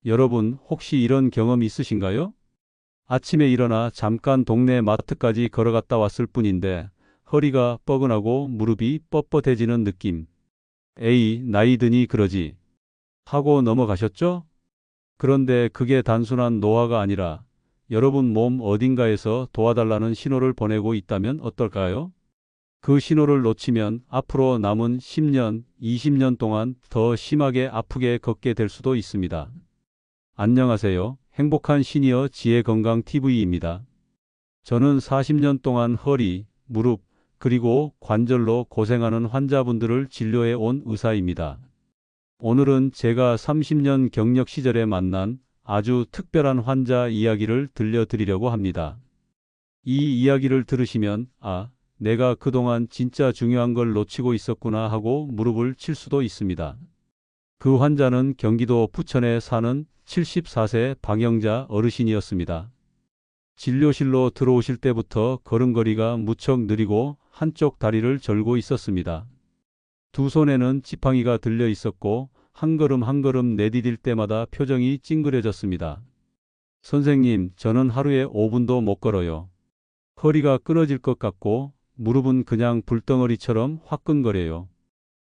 여러분, 혹시 이런 경험 있으신가요? 아침에 일어나 잠깐 동네 마트까지 걸어갔다 왔을 뿐인데 허리가 뻐근하고 무릎이 뻣뻣해지는 느낌. 에이, 나이 드니 그러지. 하고 넘어가셨죠? 그런데 그게 단순한 노화가 아니라 여러분 몸 어딘가에서 도와달라는 신호를 보내고 있다면 어떨까요? 그 신호를 놓치면 앞으로 남은 10년, 20년 동안 더 심하게 아프게 걷게 될 수도 있습니다. 안녕하세요. 행복한 시니어 지혜 건강 TV입니다. 저는 40년 동안 허리, 무릎, 그리고 관절로 고생하는 환자분들을 진료해 온 의사입니다. 오늘은 제가 30년 경력 시절에 만난 아주 특별한 환자 이야기를 들려드리려고 합니다. 이 이야기를 들으시면, 내가 그동안 진짜 중요한 걸 놓치고 있었구나 하고 무릎을 칠 수도 있습니다. 그 환자는 경기도 부천에 사는 74세 박영자 어르신이었습니다. 진료실로 들어오실 때부터 걸음걸이가 무척 느리고 한쪽 다리를 절고 있었습니다. 두 손에는 지팡이가 들려 있었고 한 걸음 한 걸음 내디딜 때마다 표정이 찡그려졌습니다. 선생님, 저는 하루에 5분도 못 걸어요. 허리가 끊어질 것 같고 무릎은 그냥 불덩어리처럼 화끈거려요.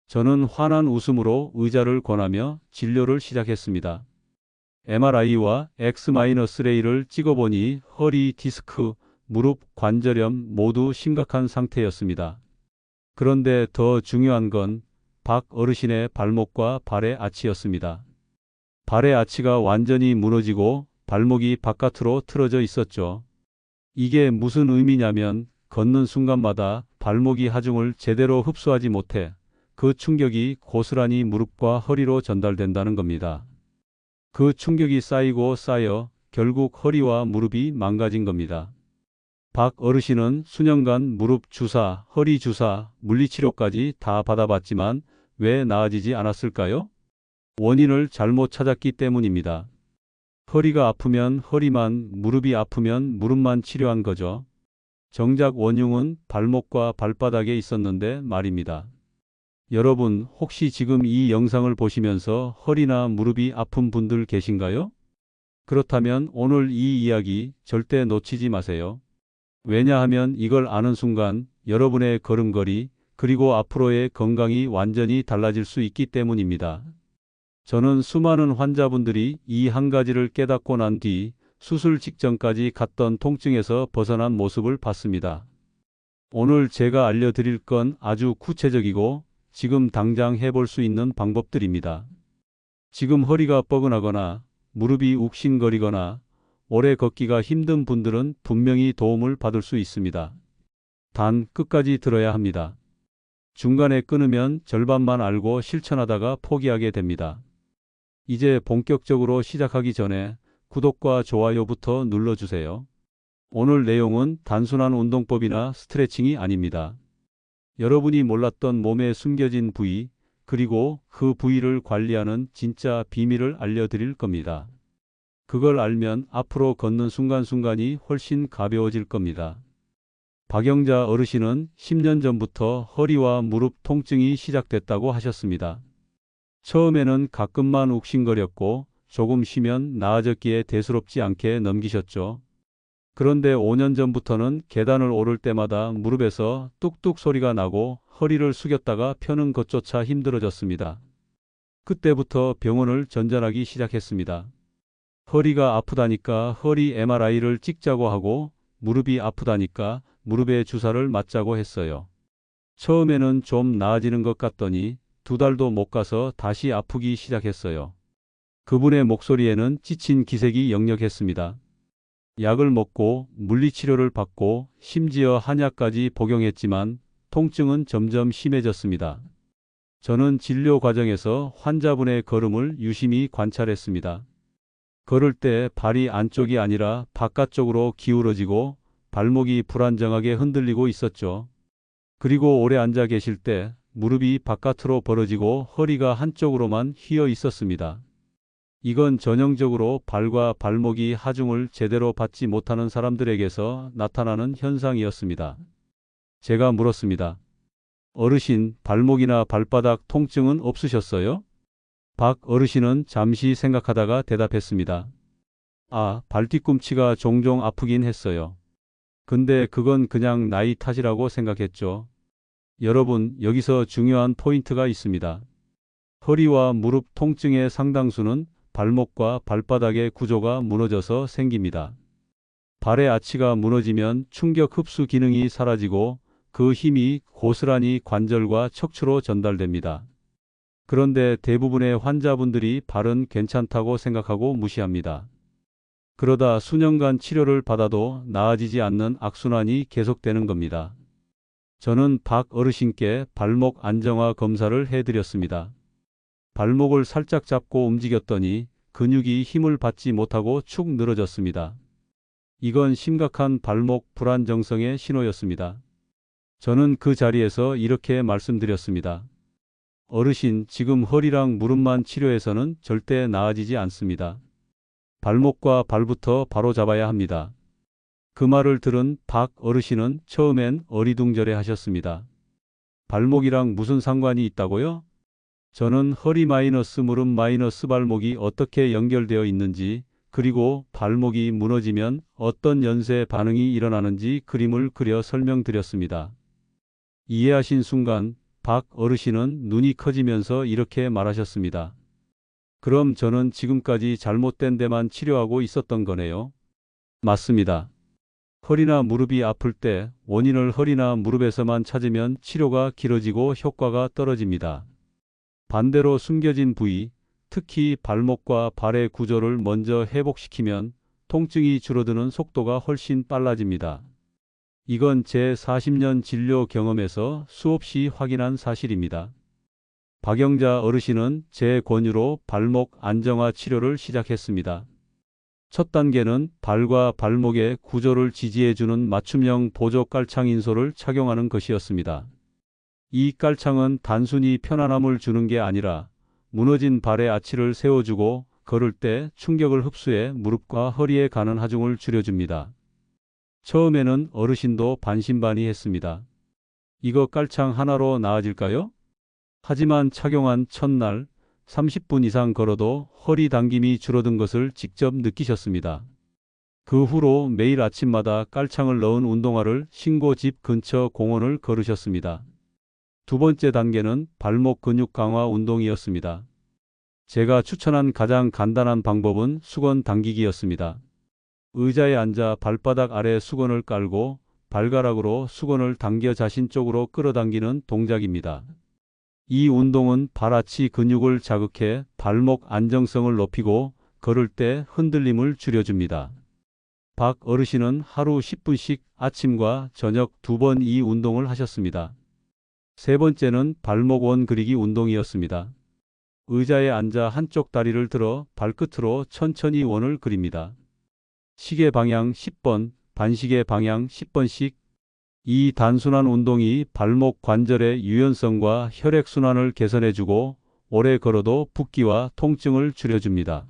저는 환한 웃음으로 의자를 권하며 진료를 시작했습니다. MRI와 X-레이를 찍어보니 허리 디스크, 무릎, 관절염 모두 심각한 상태였습니다. 그런데 더 중요한 건 박 어르신의 발목과 발의 아치였습니다. 발의 아치가 완전히 무너지고 발목이 바깥으로 틀어져 있었죠. 이게 무슨 의미냐면 걷는 순간마다 발목이 하중을 제대로 흡수하지 못해 그 충격이 고스란히 무릎과 허리로 전달된다는 겁니다. 그 충격이 쌓이고 쌓여 결국 허리와 무릎이 망가진 겁니다. 박 어르신은 수년간 무릎 주사, 허리 주사, 물리치료까지 다 받아봤지만 왜 나아지지 않았을까요? 원인을 잘못 찾았기 때문입니다. 허리가 아프면 허리만, 무릎이 아프면 무릎만 치료한 거죠. 정작 원흉은 발목과 발바닥에 있었는데 말입니다. 여러분, 혹시 지금 이 영상을 보시면서 허리나 무릎이 아픈 분들 계신가요? 그렇다면 오늘 이 이야기 절대 놓치지 마세요. 왜냐하면 이걸 아는 순간 여러분의 걸음걸이 그리고 앞으로의 건강이 완전히 달라질 수 있기 때문입니다. 저는 수많은 환자분들이 이 한 가지를 깨닫고 난 뒤 수술 직전까지 갔던 통증에서 벗어난 모습을 봤습니다. 오늘 제가 알려드릴 건 아주 구체적이고 지금 당장 해볼 수 있는 방법들입니다. 지금 허리가 뻐근하거나 무릎이 욱신거리거나 오래 걷기가 힘든 분들은 분명히 도움을 받을 수 있습니다. 단 끝까지 들어야 합니다. 중간에 끊으면 절반만 알고 실천하다가 포기하게 됩니다. 이제 본격적으로 시작하기 전에 구독과 좋아요부터 눌러주세요. 오늘 내용은 단순한 운동법이나 스트레칭이 아닙니다. 여러분이 몰랐던 몸에 숨겨진 부위, 그리고 그 부위를 관리하는 진짜 비밀을 알려드릴 겁니다. 그걸 알면 앞으로 걷는 순간순간이 훨씬 가벼워질 겁니다. 박영자 어르신은 10년 전부터 허리와 무릎 통증이 시작됐다고 하셨습니다. 처음에는 가끔만 욱신거렸고 조금 쉬면 나아졌기에 대수롭지 않게 넘기셨죠. 그런데 5년 전부터는 계단을 오를 때마다 무릎에서 뚝뚝 소리가 나고 허리를 숙였다가 펴는 것조차 힘들어졌습니다. 그때부터 병원을 전전하기 시작했습니다. 허리가 아프다니까 허리 MRI를 찍자고 하고 무릎이 아프다니까 무릎에 주사를 맞자고 했어요. 처음에는 좀 나아지는 것 같더니 2달도 못 가서 다시 아프기 시작했어요. 그분의 목소리에는 지친 기색이 역력했습니다. 약을 먹고 물리치료를 받고 심지어 한약까지 복용했지만 통증은 점점 심해졌습니다. 저는 진료 과정에서 환자분의 걸음을 유심히 관찰했습니다. 걸을 때 발이 안쪽이 아니라 바깥쪽으로 기울어지고 발목이 불안정하게 흔들리고 있었죠. 그리고 오래 앉아 계실 때 무릎이 바깥으로 벌어지고 허리가 한쪽으로만 휘어 있었습니다. 이건 전형적으로 발과 발목이 하중을 제대로 받지 못하는 사람들에게서 나타나는 현상이었습니다. 제가 물었습니다. 어르신, 발목이나 발바닥 통증은 없으셨어요? 박 어르신은 잠시 생각하다가 대답했습니다. 아, 발뒤꿈치가 종종 아프긴 했어요. 근데 그건 그냥 나이 탓이라고 생각했죠. 여러분, 여기서 중요한 포인트가 있습니다. 허리와 무릎 통증의 상당수는 발목과 발바닥의 구조가 무너져서 생깁니다. 발의 아치가 무너지면 충격 흡수 기능이 사라지고 그 힘이 고스란히 관절과 척추로 전달됩니다. 그런데 대부분의 환자분들이 발은 괜찮다고 생각하고 무시합니다. 그러다 수년간 치료를 받아도 나아지지 않는 악순환이 계속되는 겁니다. 저는 박 어르신께 발목 안정화 검사를 해드렸습니다. 발목을 살짝 잡고 움직였더니 근육이 힘을 받지 못하고 축 늘어졌습니다. 이건 심각한 발목 불안정성의 신호였습니다. 저는 그 자리에서 이렇게 말씀드렸습니다. 어르신, 지금 허리랑 무릎만 치료해서는 절대 나아지지 않습니다. 발목과 발부터 바로 잡아야 합니다. 그 말을 들은 박 어르신은 처음엔 어리둥절해 하셨습니다. 발목이랑 무슨 상관이 있다고요? 저는 허리 마이너스 무릎 마이너스 발목이 어떻게 연결되어 있는지, 그리고 발목이 무너지면 어떤 연쇄 반응이 일어나는지 그림을 그려 설명드렸습니다. 이해하신 순간 박 어르신은 눈이 커지면서 이렇게 말하셨습니다. 그럼 저는 지금까지 잘못된 데만 치료하고 있었던 거네요. 맞습니다. 허리나 무릎이 아플 때 원인을 허리나 무릎에서만 찾으면 치료가 길어지고 효과가 떨어집니다. 반대로 숨겨진 부위, 특히 발목과 발의 구조를 먼저 회복시키면 통증이 줄어드는 속도가 훨씬 빨라집니다. 이건 제 40년 진료 경험에서 수없이 확인한 사실입니다. 박영자 어르신은 제 권유로 발목 안정화 치료를 시작했습니다. 첫 단계는 발과 발목의 구조를 지지해주는 맞춤형 보조 깔창 인솔을 착용하는 것이었습니다. 이 깔창은 단순히 편안함을 주는 게 아니라 무너진 발의 아치를 세워주고 걸을 때 충격을 흡수해 무릎과 허리에 가는 하중을 줄여줍니다. 처음에는 어르신도 반신반의했습니다. 이거 깔창 하나로 나아질까요? 하지만 착용한 첫날 30분 이상 걸어도 허리 당김이 줄어든 것을 직접 느끼셨습니다. 그 후로 매일 아침마다 깔창을 넣은 운동화를 신고 집 근처 공원을 걸으셨습니다. 두 번째 단계는 발목 근육 강화 운동이었습니다. 제가 추천한 가장 간단한 방법은 수건 당기기였습니다. 의자에 앉아 발바닥 아래 수건을 깔고 발가락으로 수건을 당겨 자신 쪽으로 끌어당기는 동작입니다. 이 운동은 발아치 근육을 자극해 발목 안정성을 높이고 걸을 때 흔들림을 줄여줍니다. 박 어르신은 하루 10분씩 아침과 저녁 2번 이 운동을 하셨습니다. 세 번째는 발목 원 그리기 운동이었습니다. 의자에 앉아 한쪽 다리를 들어 발끝으로 천천히 원을 그립니다. 시계 방향 10번, 반시계 방향 10번씩. 이 단순한 운동이 발목 관절의 유연성과 혈액순환을 개선해주고 오래 걸어도 붓기와 통증을 줄여줍니다.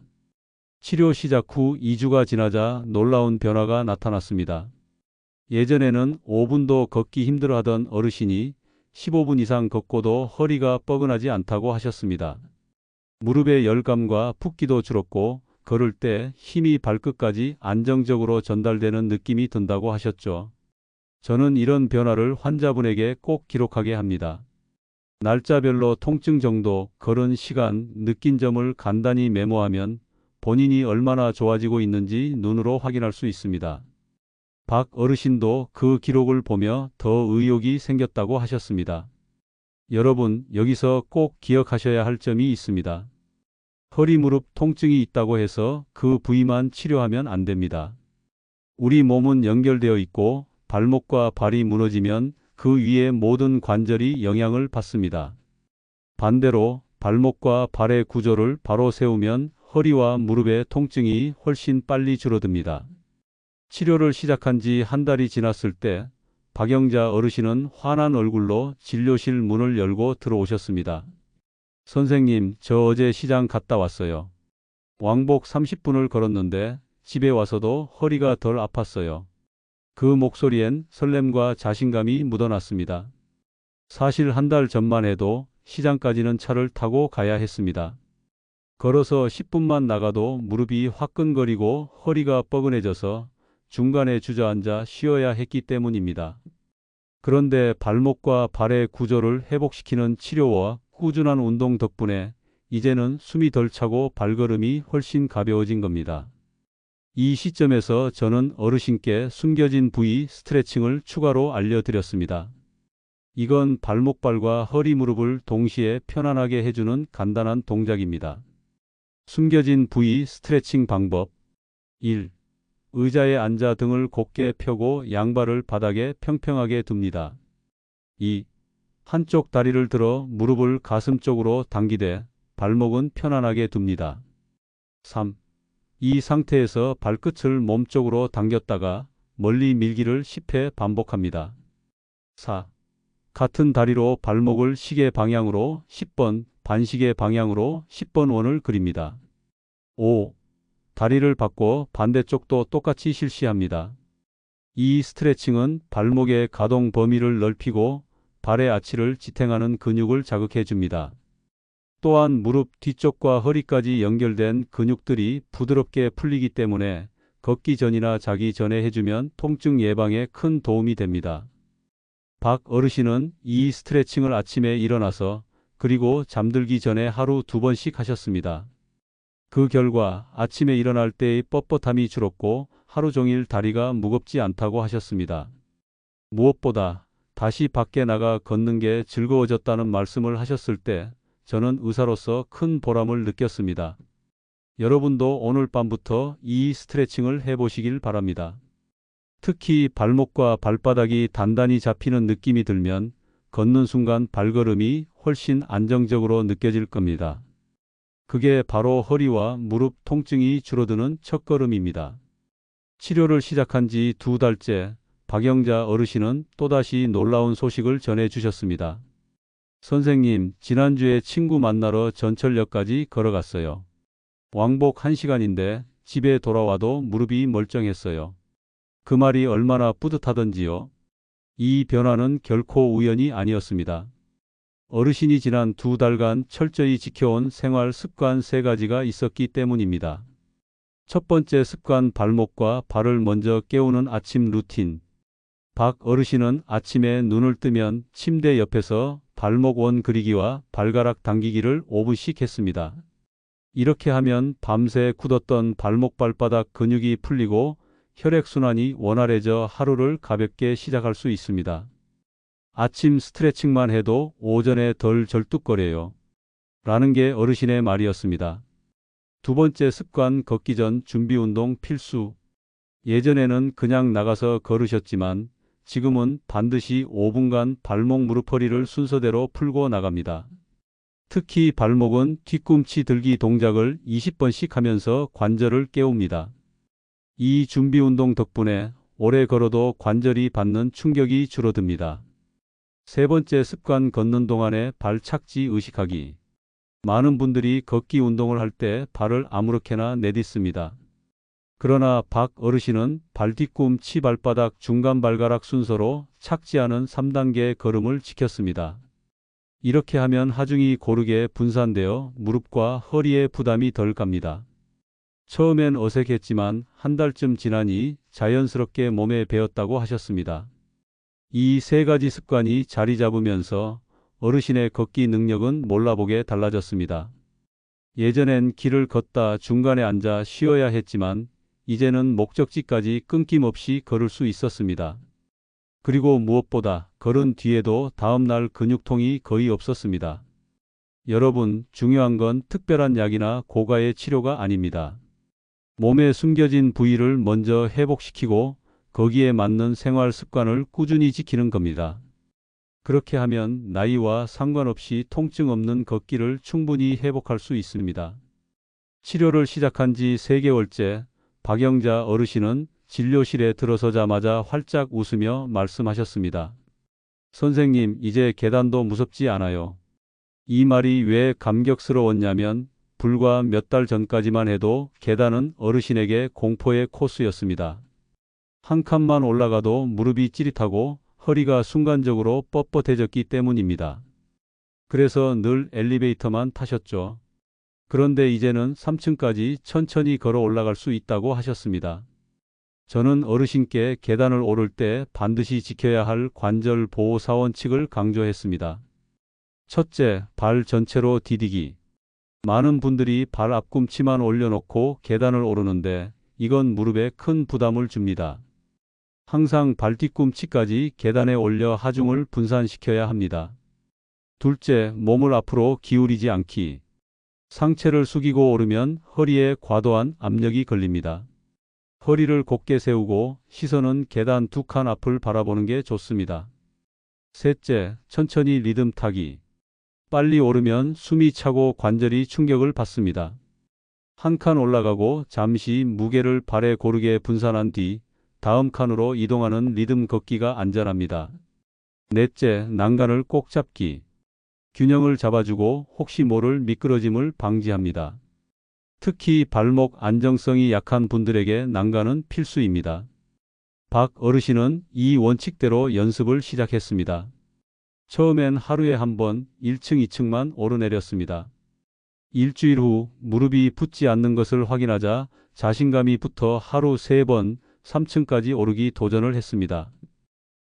치료 시작 후 2주가 지나자 놀라운 변화가 나타났습니다. 예전에는 5분도 걷기 힘들어하던 어르신이 15분 이상 걷고도 허리가 뻐근하지 않다고 하셨습니다. 무릎의 열감과 붓기도 줄었고 걸을 때 힘이 발끝까지 안정적으로 전달되는 느낌이 든다고 하셨죠. 저는 이런 변화를 환자분에게 꼭 기록하게 합니다. 날짜별로 통증 정도, 걸은 시간, 느낀 점을 간단히 메모하면 본인이 얼마나 좋아지고 있는지 눈으로 확인할 수 있습니다. 박 어르신도 그 기록을 보며 더 의욕이 생겼다고 하셨습니다. 여러분, 여기서 꼭 기억하셔야 할 점이 있습니다. 허리 무릎 통증이 있다고 해서 그 부위만 치료하면 안 됩니다. 우리 몸은 연결되어 있고 발목과 발이 무너지면 그 위의 모든 관절이 영향을 받습니다. 반대로 발목과 발의 구조를 바로 세우면 허리와 무릎의 통증이 훨씬 빨리 줄어듭니다. 치료를 시작한 지 한 달이 지났을 때 박영자 어르신은 환한 얼굴로 진료실 문을 열고 들어오셨습니다. 선생님, 저 어제 시장 갔다 왔어요. 왕복 30분을 걸었는데 집에 와서도 허리가 덜 아팠어요. 그 목소리엔 설렘과 자신감이 묻어났습니다. 사실 한 달 전만 해도 시장까지는 차를 타고 가야 했습니다. 걸어서 10분만 나가도 무릎이 화끈거리고 허리가 뻐근해져서 중간에 주저앉아 쉬어야 했기 때문입니다. 그런데 발목과 발의 구조를 회복시키는 치료와 꾸준한 운동 덕분에 이제는 숨이 덜 차고 발걸음이 훨씬 가벼워진 겁니다. 이 시점에서 저는 어르신께 숨겨진 부위 스트레칭을 추가로 알려드렸습니다. 이건 발목발과 허리 무릎을 동시에 편안하게 해주는 간단한 동작입니다. 숨겨진 부위 스트레칭 방법 1. 의자에 앉아 등을 곧게 펴고 양발을 바닥에 평평하게 둡니다. 2. 한쪽 다리를 들어 무릎을 가슴 쪽으로 당기되 발목은 편안하게 둡니다. 3. 이 상태에서 발끝을 몸쪽으로 당겼다가 멀리 밀기를 10회 반복합니다. 4. 같은 다리로 발목을 시계 방향으로 10번, 반시계 방향으로 10번 원을 그립니다. 5. 다리를 바꿔 반대쪽도 똑같이 실시합니다. 이 스트레칭은 발목의 가동 범위를 넓히고 발의 아치를 지탱하는 근육을 자극해 줍니다. 또한 무릎 뒤쪽과 허리까지 연결된 근육들이 부드럽게 풀리기 때문에 걷기 전이나 자기 전에 해주면 통증 예방에 큰 도움이 됩니다. 박 어르신은 이 스트레칭을 아침에 일어나서 그리고 잠들기 전에 하루 2번씩 하셨습니다. 그 결과 아침에 일어날 때의 뻣뻣함이 줄었고 하루 종일 다리가 무겁지 않다고 하셨습니다. 무엇보다 다시 밖에 나가 걷는 게 즐거워졌다는 말씀을 하셨을 때 저는 의사로서 큰 보람을 느꼈습니다. 여러분도 오늘 밤부터 이 스트레칭을 해보시길 바랍니다. 특히 발목과 발바닥이 단단히 잡히는 느낌이 들면 걷는 순간 발걸음이 훨씬 안정적으로 느껴질 겁니다. 그게 바로 허리와 무릎 통증이 줄어드는 첫걸음입니다. 치료를 시작한 지 2달째 박영자 어르신은 또다시 놀라운 소식을 전해주셨습니다. 선생님, 지난주에 친구 만나러 전철역까지 걸어갔어요. 왕복 1시간인데 집에 돌아와도 무릎이 멀쩡했어요. 그 말이 얼마나 뿌듯하던지요. 이 변화는 결코 우연이 아니었습니다. 어르신이 지난 2달간 철저히 지켜온 생활 습관 3가지가 있었기 때문입니다. 첫 번째 습관, 발목과 발을 먼저 깨우는 아침 루틴. 박 어르신은 아침에 눈을 뜨면 침대 옆에서 발목 원 그리기와 발가락 당기기를 5분씩 했습니다. 이렇게 하면 밤새 굳었던 발목 발바닥 근육이 풀리고 혈액순환이 원활해져 하루를 가볍게 시작할 수 있습니다. 아침 스트레칭만 해도 오전에 덜 절뚝거려요. 라는 게 어르신의 말이었습니다. 두 번째 습관, 걷기 전 준비 운동 필수. 예전에는 그냥 나가서 걸으셨지만 지금은 반드시 5분간 발목 무릎 허리를 순서대로 풀고 나갑니다. 특히 발목은 뒤꿈치 들기 동작을 20번씩 하면서 관절을 깨웁니다. 이 준비 운동 덕분에 오래 걸어도 관절이 받는 충격이 줄어듭니다. 세 번째 습관, 걷는 동안에 발 착지 의식하기. 많은 분들이 걷기 운동을 할 때 발을 아무렇게나 내딛습니다. 그러나 박 어르신은 발 뒤꿈치 발바닥 중간 발가락 순서로 착지하는 3단계 걸음을 지켰습니다. 이렇게 하면 하중이 고르게 분산되어 무릎과 허리에 부담이 덜 갑니다. 처음엔 어색했지만 한 달쯤 지나니 자연스럽게 몸에 배었다고 하셨습니다. 이 3가지 습관이 자리 잡으면서 어르신의 걷기 능력은 몰라보게 달라졌습니다. 예전엔 길을 걷다 중간에 앉아 쉬어야 했지만 이제는 목적지까지 끊김없이 걸을 수 있었습니다. 그리고 무엇보다 걸은 뒤에도 다음날 근육통이 거의 없었습니다. 여러분, 중요한 건 특별한 약이나 고가의 치료가 아닙니다. 몸에 숨겨진 부위를 먼저 회복시키고 거기에 맞는 생활 습관을 꾸준히 지키는 겁니다. 그렇게 하면 나이와 상관없이 통증 없는 걷기를 충분히 회복할 수 있습니다. 치료를 시작한 지 3개월째 박영자 어르신은 진료실에 들어서자마자 활짝 웃으며 말씀하셨습니다. 선생님, 이제 계단도 무섭지 않아요. 이 말이 왜 감격스러웠냐면 불과 몇 달 전까지만 해도 계단은 어르신에게 공포의 코스였습니다. 한 칸만 올라가도 무릎이 찌릿하고 허리가 순간적으로 뻣뻣해졌기 때문입니다. 그래서 늘 엘리베이터만 타셨죠. 그런데 이제는 3층까지 천천히 걸어 올라갈 수 있다고 하셨습니다. 저는 어르신께 계단을 오를 때 반드시 지켜야 할 관절 보호 사원칙을 강조했습니다. 첫째, 발 전체로 디디기. 많은 분들이 발 앞꿈치만 올려놓고 계단을 오르는데 이건 무릎에 큰 부담을 줍니다. 항상 발 뒤꿈치까지 계단에 올려 하중을 분산시켜야 합니다. 둘째, 몸을 앞으로 기울이지 않기. 상체를 숙이고 오르면 허리에 과도한 압력이 걸립니다. 허리를 곧게 세우고 시선은 계단 두 칸 앞을 바라보는 게 좋습니다. 셋째, 천천히 리듬 타기. 빨리 오르면 숨이 차고 관절이 충격을 받습니다. 한 칸 올라가고 잠시 무게를 발에 고르게 분산한 뒤 다음 칸으로 이동하는 리듬 걷기가 안전합니다. 넷째, 난간을 꼭 잡기. 균형을 잡아주고 혹시 모를 미끄러짐을 방지합니다. 특히 발목 안정성이 약한 분들에게 난간은 필수입니다. 박 어르신은 이 원칙대로 연습을 시작했습니다. 처음엔 하루에 한 번 1층, 2층만 오르내렸습니다. 일주일 후 무릎이 붙지 않는 것을 확인하자 자신감이 붙어 하루 3번 3층까지 오르기 도전을 했습니다.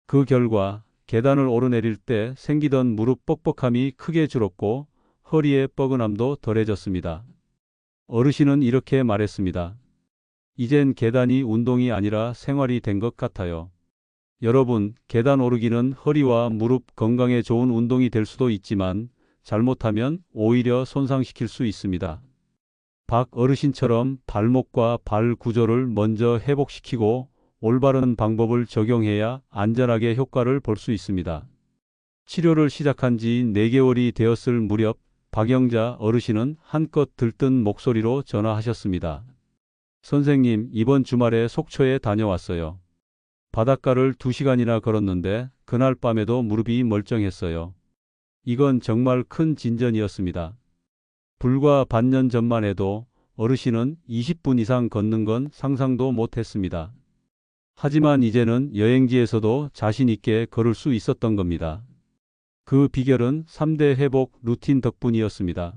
그 결과 계단을 오르내릴 때 생기던 무릎 뻑뻑함이 크게 줄었고 허리의 뻐근함도 덜해졌습니다. 어르신은 이렇게 말했습니다. 이젠 계단이 운동이 아니라 생활이 된 것 같아요. 여러분, 계단 오르기는 허리와 무릎 건강에 좋은 운동이 될 수도 있지만 잘못하면 오히려 손상시킬 수 있습니다. 박 어르신처럼 발목과 발 구조를 먼저 회복시키고 올바른 방법을 적용해야 안전하게 효과를 볼 수 있습니다. 치료를 시작한 지 4개월이 되었을 무렵 박영자 어르신은 한껏 들뜬 목소리로 전화하셨습니다. 선생님, 이번 주말에 속초에 다녀왔어요. 바닷가를 2시간이나 걸었는데 그날 밤에도 무릎이 멀쩡했어요. 이건 정말 큰 진전이었습니다. 불과 반년 전만 해도 어르신은 20분 이상 걷는 건 상상도 못했습니다. 하지만 이제는 여행지에서도 자신 있게 걸을 수 있었던 겁니다. 그 비결은 3대 회복 루틴 덕분이었습니다.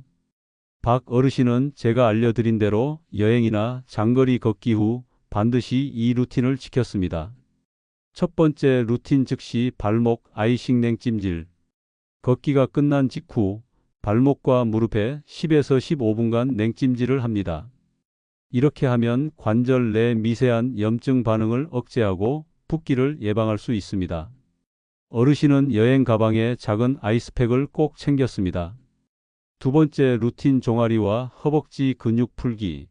박 어르신은 제가 알려드린 대로 여행이나 장거리 걷기 후 반드시 이 루틴을 지켰습니다. 첫 번째 루틴 즉시 발목 아이싱 냉찜질. 걷기가 끝난 직후 발목과 무릎에 10에서 15분간 냉찜질을 합니다. 이렇게 하면 관절 내 미세한 염증 반응을 억제하고 붓기를 예방할 수 있습니다. 어르신은 여행 가방에 작은 아이스팩을 꼭 챙겼습니다. 두 번째 루틴 종아리와 허벅지 근육 풀기.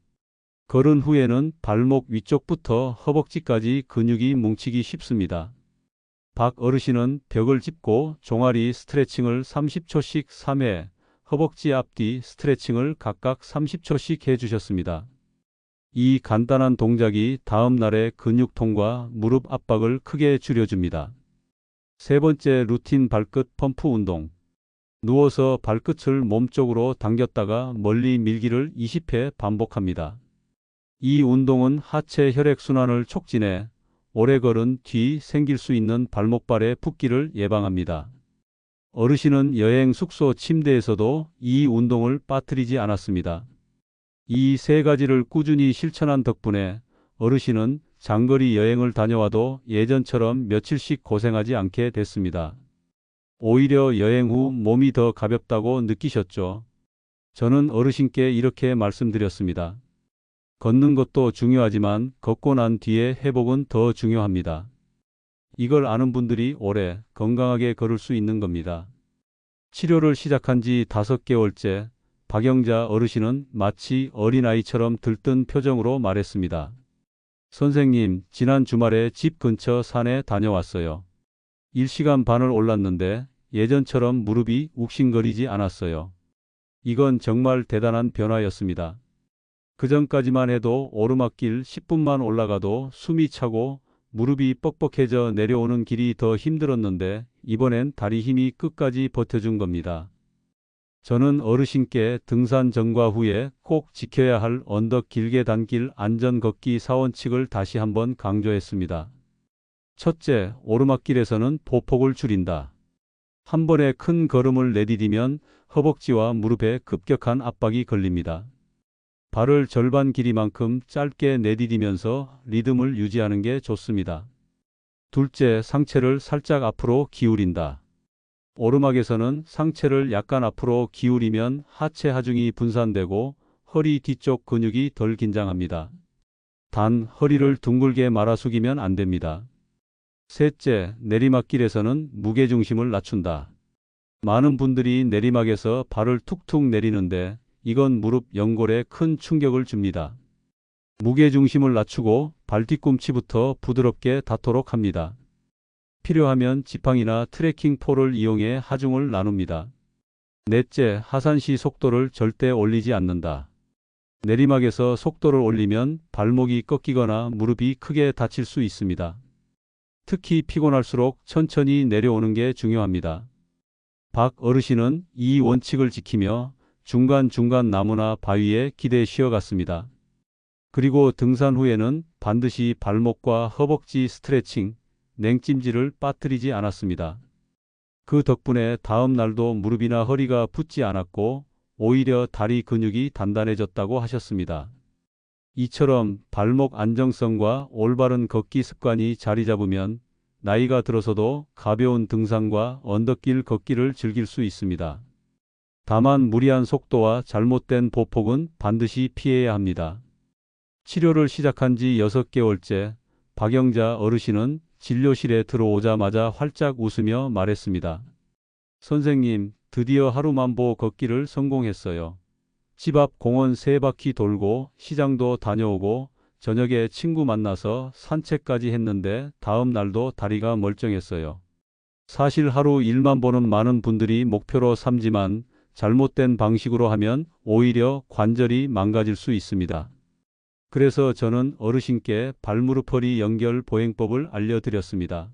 걸은 후에는 발목 위쪽부터 허벅지까지 근육이 뭉치기 쉽습니다. 박 어르신은 벽을 짚고 종아리 스트레칭을 30초씩 3회, 허벅지 앞뒤 스트레칭을 각각 30초씩 해주셨습니다. 이 간단한 동작이 다음 날의 근육통과 무릎 압박을 크게 줄여줍니다. 세 번째 루틴 발끝 펌프 운동. 누워서 발끝을 몸쪽으로 당겼다가 멀리 밀기를 20회 반복합니다. 이 운동은 하체 혈액순환을 촉진해 오래 걸은 뒤 생길 수 있는 발목발의 붓기를 예방합니다. 어르신은 여행 숙소 침대에서도 이 운동을 빠뜨리지 않았습니다. 이 세 가지를 꾸준히 실천한 덕분에 어르신은 장거리 여행을 다녀와도 예전처럼 며칠씩 고생하지 않게 됐습니다. 오히려 여행 후 몸이 더 가볍다고 느끼셨죠? 저는 어르신께 이렇게 말씀드렸습니다. 걷는 것도 중요하지만 걷고 난 뒤의 회복은 더 중요합니다. 이걸 아는 분들이 오래 건강하게 걸을 수 있는 겁니다. 치료를 시작한 지 5개월째 박영자 어르신은 마치 어린아이처럼 들뜬 표정으로 말했습니다. 선생님, 지난 주말에 집 근처 산에 다녀왔어요. 1시간 반을 올랐는데 예전처럼 무릎이 욱신거리지 않았어요. 이건 정말 대단한 변화였습니다. 그전까지만 해도 오르막길 10분만 올라가도 숨이 차고 무릎이 뻑뻑해져 내려오는 길이 더 힘들었는데 이번엔 다리 힘이 끝까지 버텨준 겁니다. 저는 어르신께 등산 전과 후에 꼭 지켜야 할 언덕 길게 단길 안전 걷기 사원칙을 다시 한번 강조했습니다. 첫째, 오르막길에서는 보폭을 줄인다. 한 번에 큰 걸음을 내디디면 허벅지와 무릎에 급격한 압박이 걸립니다. 발을 절반 길이만큼 짧게 내디디면서 리듬을 유지하는 게 좋습니다. 둘째, 상체를 살짝 앞으로 기울인다. 오르막에서는 상체를 약간 앞으로 기울이면 하체 하중이 분산되고 허리 뒤쪽 근육이 덜 긴장합니다. 단, 허리를 둥글게 말아 숙이면 안 됩니다. 셋째, 내리막길에서는 무게중심을 낮춘다. 많은 분들이 내리막에서 발을 툭툭 내리는데 이건 무릎 연골에 큰 충격을 줍니다. 무게중심을 낮추고 발 뒤꿈치부터 부드럽게 닿도록 합니다. 필요하면 지팡이나 트레킹 폴을 이용해 하중을 나눕니다. 넷째, 하산시 속도를 절대 올리지 않는다. 내리막에서 속도를 올리면 발목이 꺾이거나 무릎이 크게 다칠 수 있습니다. 특히 피곤할수록 천천히 내려오는 게 중요합니다. 박 어르신은 이 원칙을 지키며 중간중간 나무나 바위에 기대 쉬어갔습니다. 그리고 등산 후에는 반드시 발목과 허벅지 스트레칭, 냉찜질을 빠뜨리지 않았습니다. 그 덕분에 다음 날도 무릎이나 허리가 붓지 않았고 오히려 다리 근육이 단단해졌다고 하셨습니다. 이처럼 발목 안정성과 올바른 걷기 습관이 자리 잡으면 나이가 들어서도 가벼운 등산과 언덕길 걷기를 즐길 수 있습니다. 다만 무리한 속도와 잘못된 보폭은 반드시 피해야 합니다. 치료를 시작한 지 6개월째, 박영자 어르신은 진료실에 들어오자마자 활짝 웃으며 말했습니다. 선생님, 드디어 하루만보 걷기를 성공했어요. 집 앞 공원 3바퀴 돌고 시장도 다녀오고 저녁에 친구 만나서 산책까지 했는데 다음 날도 다리가 멀쩡했어요. 사실 하루 1만보는 많은 분들이 목표로 삼지만 잘못된 방식으로 하면 오히려 관절이 망가질 수 있습니다. 그래서 저는 어르신께 발무릎 허리 연결 보행법을 알려드렸습니다.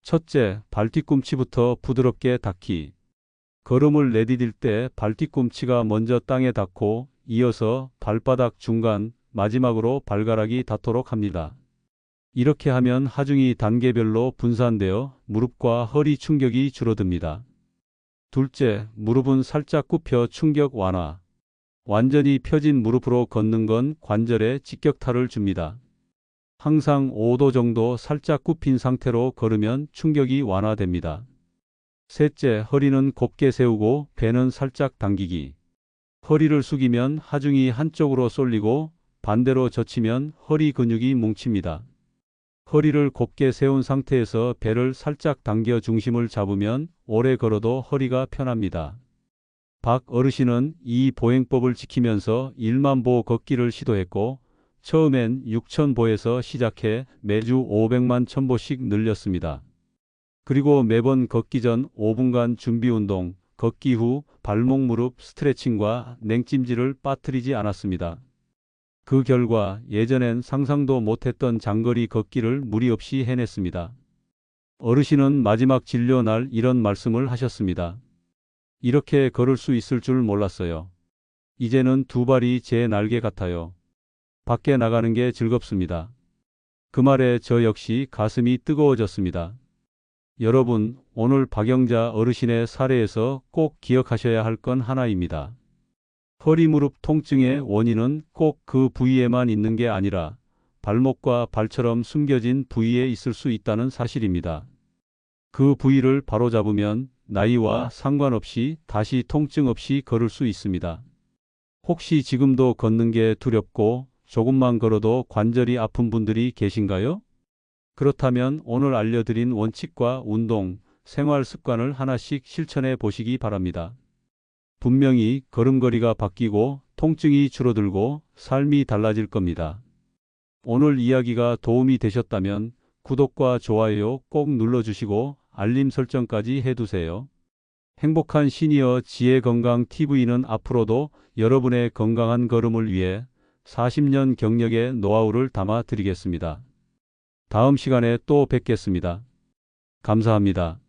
첫째, 발뒤꿈치부터 부드럽게 닿기. 걸음을 내디딜 때 발뒤꿈치가 먼저 땅에 닿고 이어서 발바닥 중간, 마지막으로 발가락이 닿도록 합니다. 이렇게 하면 하중이 단계별로 분산되어 무릎과 허리 충격이 줄어듭니다. 둘째, 무릎은 살짝 굽혀 충격 완화. 완전히 펴진 무릎으로 걷는 건 관절에 직격탄을 줍니다. 항상 5도 정도 살짝 굽힌 상태로 걸으면 충격이 완화됩니다. 셋째, 허리는 곧게 세우고 배는 살짝 당기기. 허리를 숙이면 하중이 한쪽으로 쏠리고 반대로 젖히면 허리 근육이 뭉칩니다. 허리를 곧게 세운 상태에서 배를 살짝 당겨 중심을 잡으면 오래 걸어도 허리가 편합니다. 박 어르신은 이 보행법을 지키면서 1만보 걷기를 시도했고 처음엔 6,000보에서 시작해 매주 500만 1,000보씩 늘렸습니다. 그리고 매번 걷기 전 5분간 준비 운동, 걷기 후 발목 무릎 스트레칭과 냉찜질을 빠뜨리지 않았습니다. 그 결과 예전엔 상상도 못했던 장거리 걷기를 무리 없이 해냈습니다. 어르신은 마지막 진료 날 이런 말씀을 하셨습니다. 이렇게 걸을 수 있을 줄 몰랐어요. 이제는 두 발이 제 날개 같아요. 밖에 나가는 게 즐겁습니다. 그 말에 저 역시 가슴이 뜨거워졌습니다. 여러분, 오늘 박영자 어르신의 사례에서 꼭 기억하셔야 할 건 하나입니다. 허리 무릎 통증의 원인은 꼭 그 부위에만 있는 게 아니라 발목과 발처럼 숨겨진 부위에 있을 수 있다는 사실입니다. 그 부위를 바로잡으면 나이와 상관없이 다시 통증 없이 걸을 수 있습니다. 혹시 지금도 걷는 게 두렵고 조금만 걸어도 관절이 아픈 분들이 계신가요? 그렇다면 오늘 알려드린 원칙과 운동, 생활 습관을 하나씩 실천해 보시기 바랍니다. 분명히 걸음걸이가 바뀌고 통증이 줄어들고 삶이 달라질 겁니다. 오늘 이야기가 도움이 되셨다면 구독과 좋아요 꼭 눌러주시고 알림 설정까지 해두세요. 행복한 시니어 지혜건강TV는 앞으로도 여러분의 건강한 걸음을 위해 40년 경력의 노하우를 담아 드리겠습니다. 다음 시간에 또 뵙겠습니다. 감사합니다.